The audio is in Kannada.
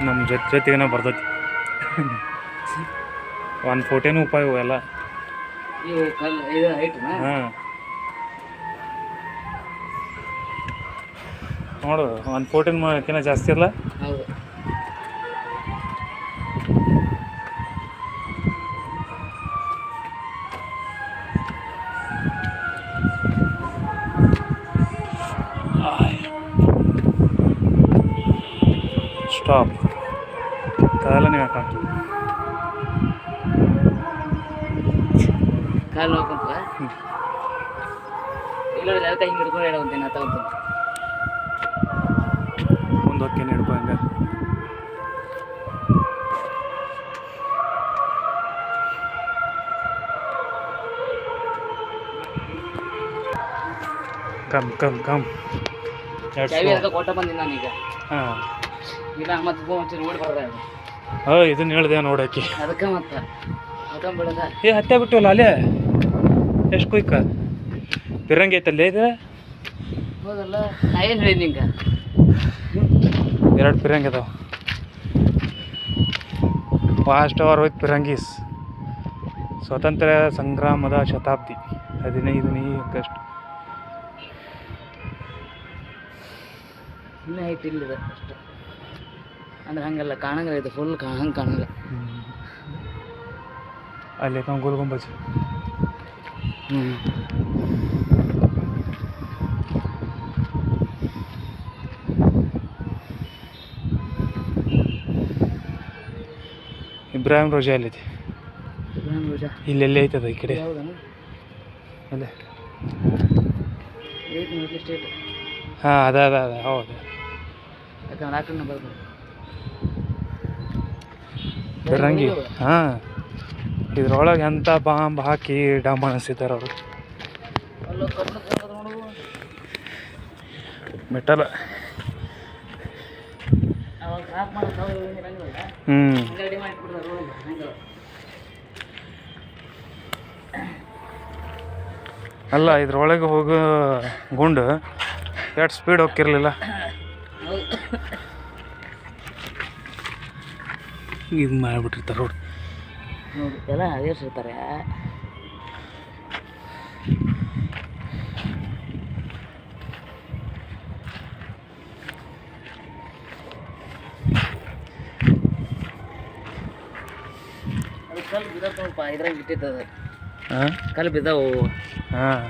ನಮ್ಮ ಜೊತೆಗೇನ ಬರ್ತೈತಿ. ಒಂದು ಫೋಟೋನೂ ಉಪಾಯ ಎಲ್ಲ. ಹಾಂ ನೋಡು, ಒಂದು ಫೋಟೋನ್ಕಿಂತ ಜಾಸ್ತಿ ಅಲ್ಲ. ಹೌದು. ಸ್ಟಾಪ್ ಕಾಲ ನೀವು ಹಾಕ ಕಾಲು ನೋಡ್ಕೊಂತ ಇಲ್ಲ ಅದಕ್ಕೆ ಹಿಂಗೆ ಹಿಡ್ಕೊಂಡು ಹೇಳೋಂತೀನಿ ನಾ ತಗೊಂತೀನಿ. ಮುಂದೆ ಹೋಗ್ತೇನೆ ಹಿಡ್ಕೊ ಹಂಗೆ. ಕಮ್ ಚಾವಿ ಅದಕ್ಕೆ ಕೊಟ್ಟ ಬಂದಿನಿ ನಾನೀಗ. ಹಾಂ ಇಲ್ಲ ಮತ್ತೆ ಫೋನ್ ನೋಡಿ ಬರ್ದೆ ಇದನ್ನ ಹೇಳ್ದೆ ನೋಡೋಕ್ಕೆ. ಅದಕ್ಕೆ ಮತ್ತೆ ಅದಕ್ಕೆ ಬಿಡದ ಹತ್ತೆ ಬಿಟ್ಟವಲ್ಲ ಅಲ್ಲೇ ಎಷ್ಟು ಕುಯ್ಕ ಪಿರಂಗಿ ಐತಲ್ಲೇ ಇದು. ಹೌದಲ್ಲ, ನಾ ಏನು ಹೇಳಿದ್ ನಿಂಗೆ? 2 ಪಿರಂಗಿ ಅದಾವ. ಫಾಸ್ಟ್ ಅವರ್ ವಿತ್ ಪಿರಂಗೀಸ್. ಸ್ವಾತಂತ್ರ್ಯ ಸಂಗ್ರಾಮದ ಶತಾಬ್ದಿ 15ನೇ ಆಗಸ್ಟ್. ಇನ್ನೂ ಐತಿ ಇಲ್ಲಿದೆ ಅಷ್ಟೆ. ಅಂದ್ರೆ ಹಂಗಲ್ಲ ಕಾಣಂಗಿಲ್ಲ, ಇದು ಫುಲ್ ಹಂಗೆ ಕಾಣಂಗಿಲ್ಲ. ಅಲ್ಲಿ ನಾವು ಗೋಲ್ ಗುಂಬಜ್. ಇಬ್ರಾಹಿಂ ರೋಜಾ ಎಲ್ಲಿದೆ? ಇಲ್ಲೆಲ್ಲೇ ಐತದ ಈ ಕಡೆ ಅಲ್ಲೇ. ಹಾಂ ಅದ ಹೌದು. ಯಾಕಂದ್ರೆ ಆ ಕಡೆ ಬರ್ಬೋದು ಪಿರಂಗಿ. ಹಾಂ ಇದ್ರೊಳಗೆ ಎಂಥ ಬಾಂಬ್ ಹಾಕಿ ಡಾಂಬ್ ಅನಿಸಿದ್ದಾರೆ ಅವರು. ಮೆಟಲ್. ಅಲ್ಲ ಇದ್ರೊಳಗೆ ಹೋಗೋ ಗುಂಡು ಎಷ್ಟು ಸ್ಪೀಡ್ ಹೋಗ್ತಿರ್ಲಿಲ್ಲ. ಇದು ಮಾಡಿಬಿಟ್ಟಿರ್ತಾರೆ ರೋಡ್. ನೋಡಿ ಎಲ್ಲ ಅದೇರ್ಸಿರ್ತಾರೆ. ಅದು ಕಲ್ಲು ಬಿದ್ದಪ್ಪ ಇದ್ರಾಗ ಇಟ್ಟಿದ್ದದ. ಹಾಂ ಕಲ್ಲು ಬಿದ್ದಾವು. ಹಾಂ